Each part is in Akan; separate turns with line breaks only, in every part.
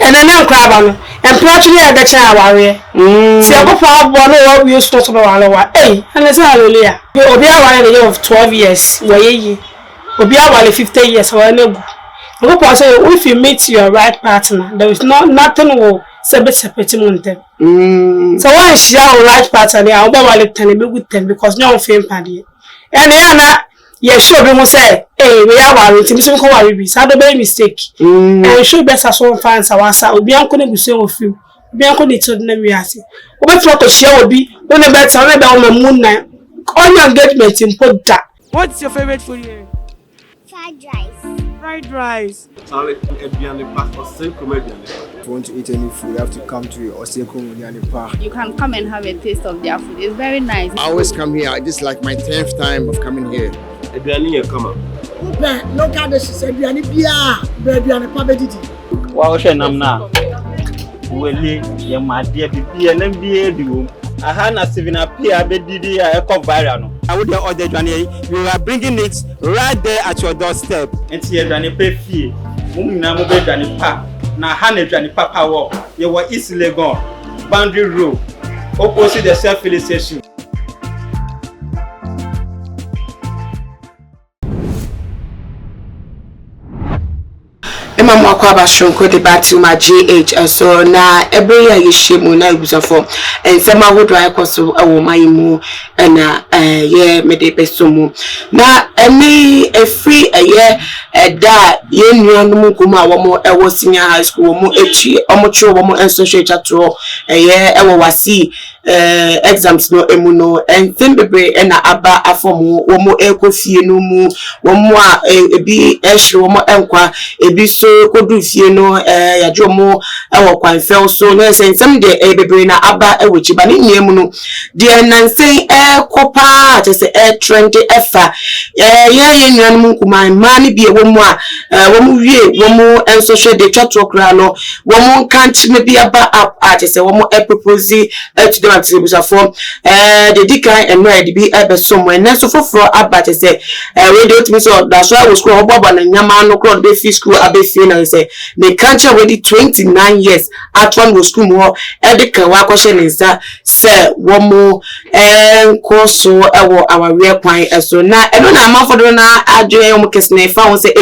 And then I'm crabbing. And practically I get a warrior. See, I go for one or we used to talk about. Hey, and it's hallelujah. You'll be a year of 12 years. Way, will be a 50 years or no. If you meet your right partner, there is nothing will separate. So why is your right partner? I'll be with 10 because no fame party. And Anna, yes, sure, we must say, hey, we are worried. It's a mistake. And should best as one fans our side will be uncle to say of you. Be uncle to the name. What flock of share will be when a better on the moon night. On your engagement in put that. What's your favorite food here?
Fried rice.
Fried rice.
If you want to eat any food, you have to come to Oseko.
You can come and have a taste of their food. It's very nice.
I always come here. This is like my 10th time of coming here.
Local dishes, Ebiani Bia, Ebiani Pabedidi.
Wow, Shenamna. Willie, your my dear BB and MBA. I had a 7 appear bedidi eco viral. I would order Johnny. You are bringing it right there at your doorstep. And see a Johnny pay fee. Mumina Johnny Pa. Now, Hannah Johnny Papa walk. You were easily gone. Boundary road. Opposite the self-filling station.
Mama kwaba shonko debate ma GH so na every year yeshemu na ibusafo ensema hodo akoso awomayimu na ye mede pesomu na eni free da ye nuanu kuma awomo ewo senior high school omo echi omocho omo social chatro ewo WASSCE exams no emuno enten bebre na aba afomu omo ekofie no mu omo a ebi ehre omo enkwa ebi so kodu fie no yajomo ewo kwanfel so no sensem de bebre na aba ewochi ba ne nyemu no de nansen kopa atese trend efa ye nyanum kuma ma ne bi ewo mu a womu wie womu social de chatro kra no womu kanchi me bi aba up atese womu propose to them atibusafo de dikan enra de bi ebe somwe na so foforo aba tese we dey to me so that's why we school obobo na nyama no kro de fi school abe fi na say me kanchi already 29 years at one go school mo edika wa kwhye nza se womu course ewo our real kwan so na eno na amafodo na adwe yomu kesne fa won say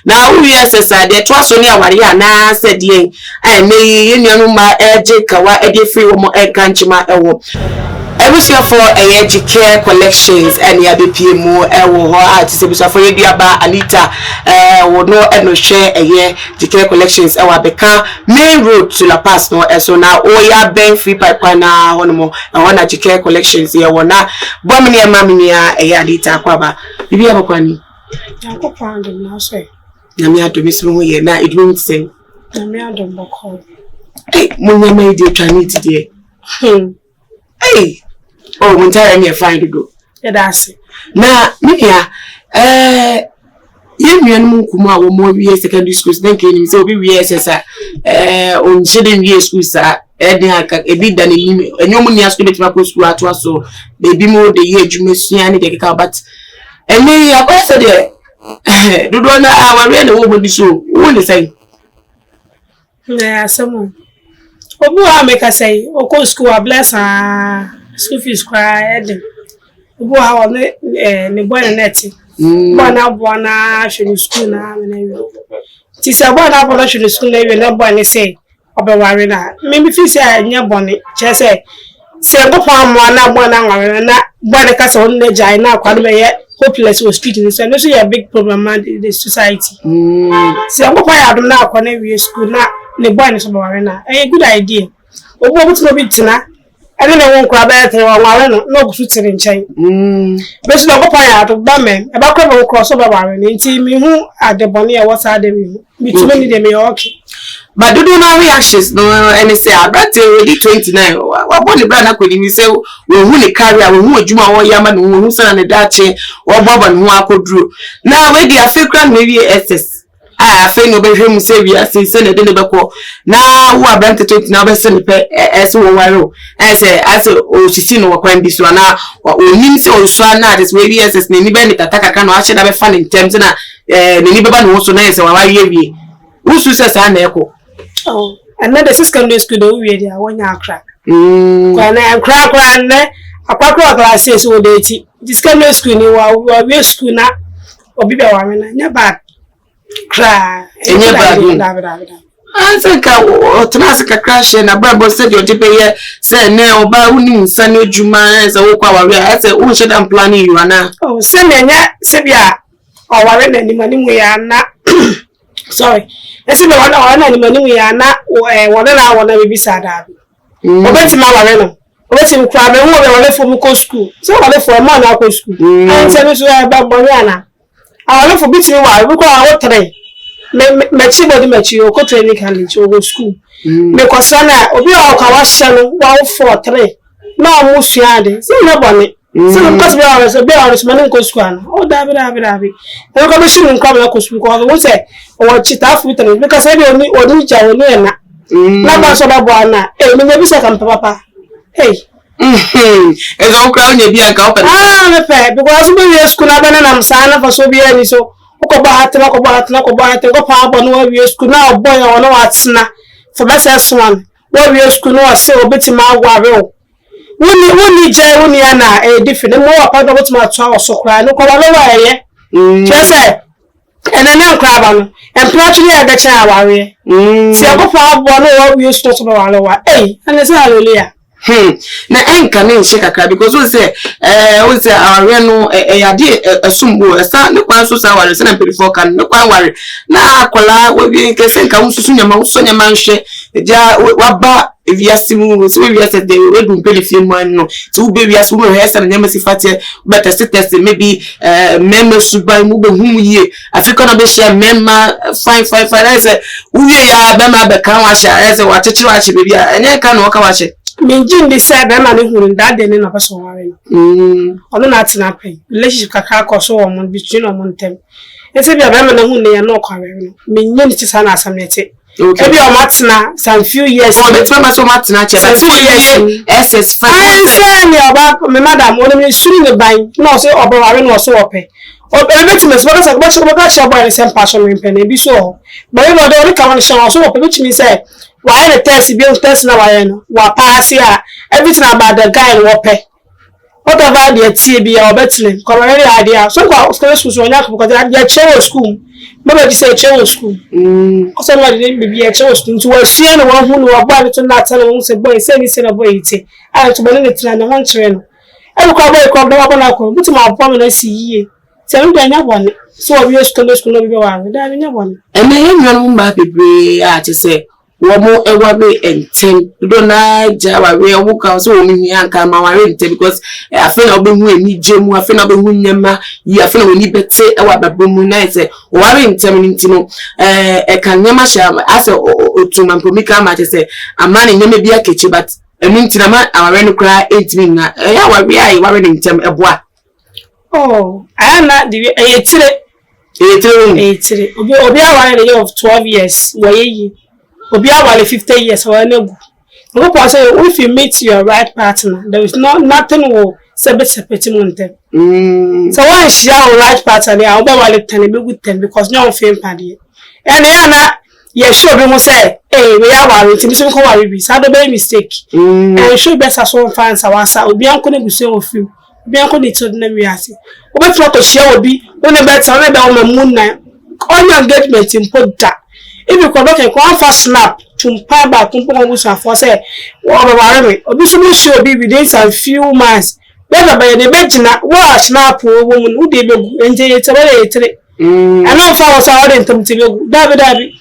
na we ssr de to so ni aware ya na se de me yenu ma ejika wa ede free womu kanchi ma ewo Ebusia for care collections and ya BPMO ewo ho artist ebusia for yeduaba Anita wo no eno share care collections ewa beka main road to La Paz no so na oya ben free pipe na hono na care collections ye wona bomni e mamni ya Anita kwaba bibi abakwani
yanko pound na so
na mi adomisro ho ye na it won't say
na mi adom boko
munya mai de twaniti de hey oh muntara me find do
that's
na mia ye nuanu kuma wo mo wie secondary schools then kenim say obi wie sesa on jede wie school sa eden aka ebi dan elim enyom nia school betima ko school ato so baby mo de ye adwumesua ne de keka but eni akwese de dodo na aware na wo bodi so wo le say
na asemu obu ha make say oko school a bless school fees cry eden obu ha ne boy na net bona shuru school na me ti se bona shuru school na boy say obeware na me fi say nya bone che say se go fa mo na bona nware na boy ka so na jai na kwado be hopeless was street in so no so a big problem in the society se go fa ya do na akwa na we school na ne boy na so beware na good idea obu obutu no bitina ene na won kwa ba tere waware no gusu tire nchen besu na gopa ya to ba men e ba kwa bo cross so ba ware ni nti mi hu adebone e wasa ade mi tumi ni de me okay
but do no reactions no any say about already 29 wa body brand akodi mi say we hu ni career we hu adwuma wo yama no hu sana ne dache wo baba no akoduro na we dey afekra maybe ss fe no be hwemu say we ase se ne de ne beko na wo abrante 20 na be se ne pe ese wo ware ese o sisi no kwan bi so na onim se o so na this we ss ne ni be ne tataka ka no a che da be fa ne terms na ne ni be ba no so na ese wa ware wie wo su se sa na eko
and then the secondary school do we there when you crack. When I crack and a classes all day. The secondary school you are we school now or be a woman, never bad. Cry.
I think I automatically crash and a Bible said your debate here. Say, no, but we need Sunday Juma as a walk our way. I said, oh, should I'm planning you, Anna.
Oh, send me Sebia or Warren any money we are not. Sorry, let's see one or any money we are not, or 1 hour when I be sad. Or bet him our let him crab and over left for Muko school. So I left for a man out of school. And tell us about Mariana. I left for beating while we call our tray. Mechi body mechi o ko training college o go school me ko sana obi o ka wa shanu wa 43 na o mu suade se na bone se no cause be our man ko school ana o da bi e ko be shi nko be ko school ko wo se o chita futa because e be oni ja oni na ba so ba bo ana e me bi se kan papa hey
As on crown ye be a company.
Me pe because we school na bana na msana fa so bi ani so ko ba hatna ko pa bo no we school na boy on no atna for best one we school no say obetima agware o woni je woni ana e different mo wa pa do obetima twa so kra no ko ba lo wa ye che say ene na kra ba no en platu ni aga cha aware ti ko pa bo no we school so ba lo wa ene say hallelujah.
Na enka ne nche kakra because we say our no yade asumbo esa ne kwan so sa ware se na perifo kan ne kwan ware na akola we bi kese nka unsusu nyama usonyama nhwe ja waba eviasimu so eviase de we dum perifie man no so we be asu we hesa na nyama sifate better test maybe mema subai mu be hu yie africa na be share mema fine I say we ya be ma be kan wa share say wa chechi wa che be bia enye ka na waka wa che
Minjin de said that man who that day in a person worry. Although not in a pay, relationship cacao so on between on them. And say, I'm who they are not carrying. Minjin is an assamete. Maybe a matna some few years. Oh, the time so much natural. Few years. SS5. I say, about my madam, when you shooting the bind, no, so or no so open. Or everything is what I watch your boy the same passion in penny be so. But you know, don't come on the show so which means say. Why the test be test na why no wa pass here everything about the guy in wape whatever the TB or betting come very idea so go school so nya because they chewo school maybe they say chewo school so no dey be chewo school so we see no one who no about to na tell won say boy say ni say na boy ite I to be no tena na won chere no e ko boy ko do ba na ko buti ma pom na si yie say we nya bone so we school no be wa da nya bone
e me yen no mba bebre a te say womo ewa be entem do na jawa we omuka so omi anka ma ware entem because I feel na obehu eni jemu I feel na obehu nyema yi I feel na oni bete ewa babomu na say ware entem ntino e kan nyema sha ase otuma mpomika ma te say amani nyema bia kechi but enu ntina ma aware no kra entimi na ya ware ai ware entem eboa
oh ana the etire obi aware the of 12 years waye Obi awale 50 years or nego. Go say if you meet your right partner, there is nothing will separate monte. So when she our right partner, they are wale 10 be good 10 because no one feel party. And yana ye sure be mo say, hey, we are worried, so ko worry be. So do mistake. And should best as one fans awasa obi anko ne guse ofi. Obi anko ne to na wi ase. Obi try to share obi, when the better na be o mamun na. On your engagement in put that. If you come back and come for snap to pay back to for say, obi so show be within some few months. Better by the bedina, what snap woman who dey be enjoy it very. I know for us all in them to David. I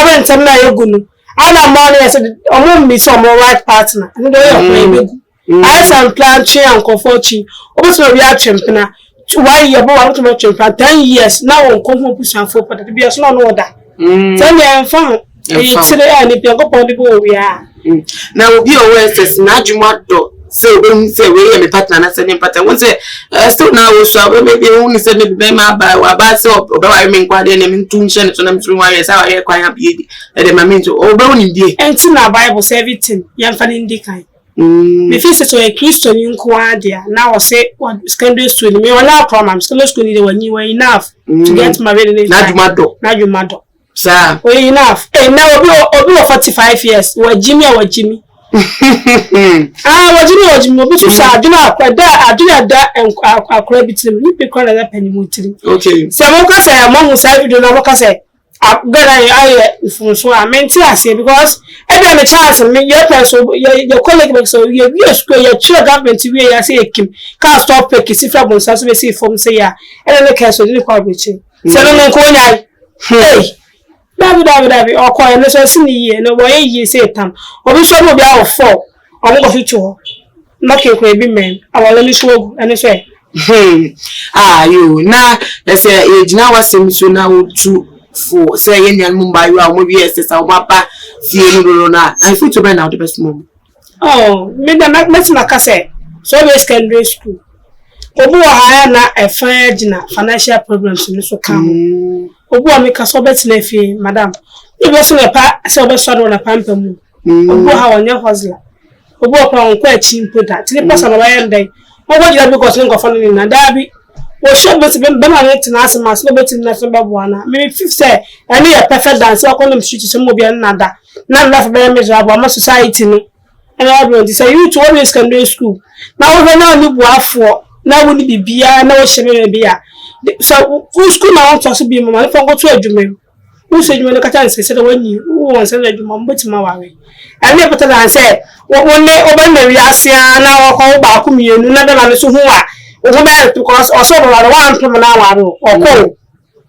rent some na yegunu. Ana money I said, "Omo me some right partner." I some plan chair and comfort chi. Obi so be a champion. Why you about to make champion 10 years now on come push and for but be as no order. Tell me I'm fine. You today and if you go on the board we are.
Now be aware says na juma do say when say we me partner na say partner won say still now so maybe won say maybe be ma ba wa ba say oba me nkwa de na me tun hye ne so na me tun wa yes I hear kwan abi e de ma me to oba won ndie
enti na Bible say everything yam fa ndi kan me feel say to a Christian nkwa dia na o say what secondary school me wala problem secondary school ni de wani wa enough to get married in
na juma do Sir.
We enough. And now we 45 years. What Jimmy. What Jimmy, but you said, do not quite that. I do not that and I crave it to me because of that penny mountain.
Okay.
So, Moka say, among us, I do not say, I'm going to so I meant to say because every other chance of me, your person, your colleague, so your school, your children government to be, I say, Kim, can't stop picking if I want to see from say, and then the castle didn't call with you. So, no, hey. David, or call and let's see ye, no way ye say tam, or we shall be out of 4. I won't go to knocking crabby men. I will let me show and say,
you now, let's say, age now was so now to for saying young Mumbai, maybe yes, our papa, funeral, and fit to burn out the best moment.
Oh, maybe not much like I say, so we secondary school. Obu hire na a fire financial problems in this account. Obu make a sobet nefi, madam. You was on a pa, silver shot on a pampum. Obu how on your hustler. Obu upon quite cheap put that. Till the person of I am day. Oh, what you have because you got falling in a derby. Was sure but been better to answer my slobet in nothing but one. Maybe 5th say, I need a perfect dance, so I call them shoot some movie another. Not enough very miserable, my society. And I will say you to always can do school. Now we know you work for. Now we need be now we be so who school now to be mama if I go to a jume who said you want to catch say when you who wants to do mama but my worry and never tell and say one day over the asia now call back me you never man so who are because also one from now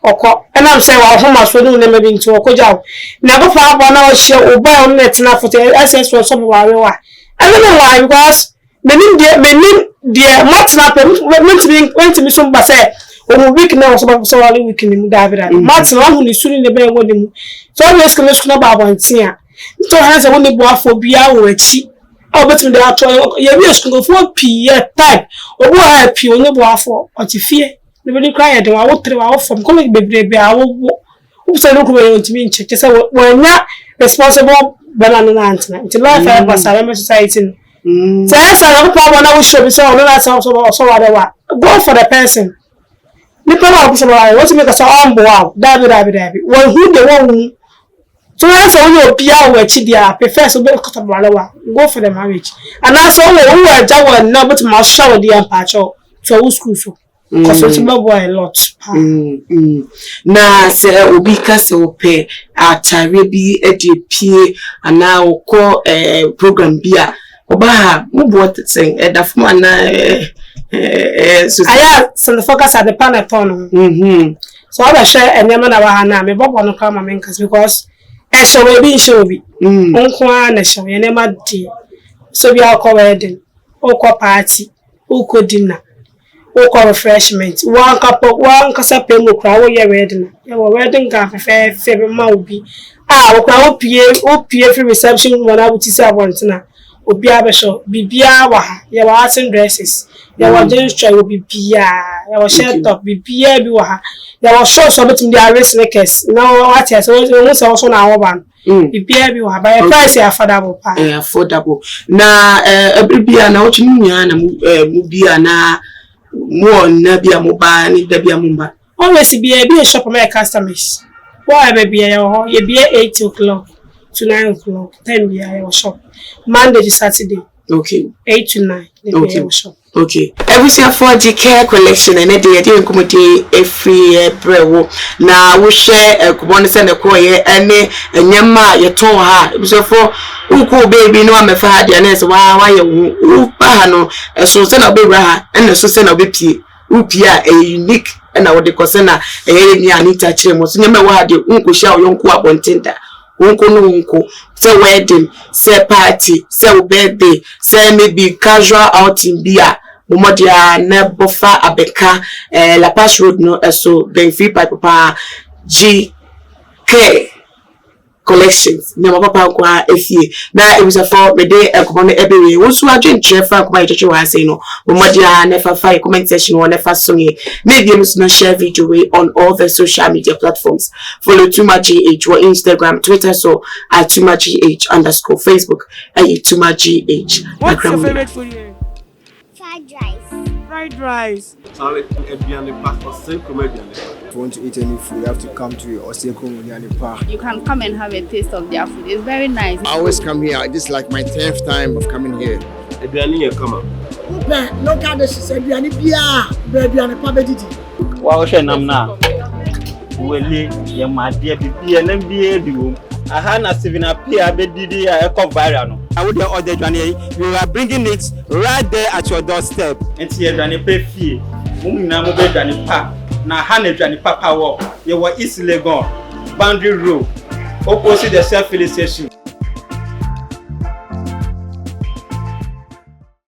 or and I'm saying well how much we do never been to a job never found one hour share or buy on net enough for the SS for some I don't know why because many dear what's not went to be some say or week now so only week in David Martin who is soon in the bed with him so always can look about one tia so has a only boy for beer or a cheap oh but they are trying your school go for p type or what I p only boy for or to fear nobody cry I will throw out from calling baby I will say look away to me in check say we're not responsible banana until life I was a society. So that's another problem I will show you. So that's also whatever. Go for the person. The problem want to make us all wow. David. Well, who the one? So that's only a PR where Chidia prefers to be go for the marriage. And that's all who are Jawa now, but my shower the ampacho. So who's crucial? Because it's about a lot.
Na se obi ka se ope atare bi e de pie ana call program bia oba mubo thing da fuma na so
aya so the focus at the panel so I share enema na wa na me bobo no kama me nkas because e show bi onko na show enema di so bi akọ wedding okọ party okọ dinner okọ refreshment one kasa pemu kra wo ye wedding ye wedding ka fe ma obi okra opie free reception wona wuti say abontina obi abesho bibia wa ha ye wa asin dresses ye wa jeans try bibia ye wa shirt top bibia bi wa ha ye wa shorts obetim dey arrange sneakers now what yes we say also na wo ban bibia bi wa ha by price affordable pa
affordable na bibia na ochi nua na mu bia na mo na bia mo ba ni da bia mo ba
always be a shop my customers why be ye be 8 o'clock to 9 o'clock 10 be your shop Monday to Saturday.
Okay.
8 to 9.
Okay. Okay. Every year for the care collection and they dey committee every year brewo. Na we share kubon send the call here and nyama ye ton ha. So for uko baby no am fa ha dia na se wa ye wo pa no so se na be ha and so se na be pie. Upia unique and I would consider ni anita chemo. So nyama wa de unko sha yonko abontinda. Unko say wedding, say party, say birthday, say maybe casual outing beer. Momodia na bofa abeka La Paz Road no so ben free pipe papa GK collections na papa kwa efie na it was for me dey ekono ebere wo so adwen trefa kwa icheche wa say no momodia na fa comment section or na fa sonye maybe you must not share video on all the social media platforms. Follow TumaGH or Instagram, Twitter so at TumaGH _ Facebook at TumaGH.
Fried rice.
fried rice.
Charlie, Ediane Park or Saint Comedian.
If you want to eat any food, you have to come to Oseko Munyani Park.
You can come and have a taste of their food. It's very nice.
I always come here. This is like my 10th time of coming here.
Ediane, come on.
Local dishes, aduane bia, aduane pa bedidi.
Wa wo hwe nam na. Wele ye ma de bibia na bia di wo. Aha na Steven Apia bedidi a eko viral no. I would order aduane you are bringing it right there at your doorstep. Enti ye aduane pa fie. Mum na mo be aduane pa. Na ha na aduane papa wo. Ye wo East Legon boundary road opposite the self-filling station.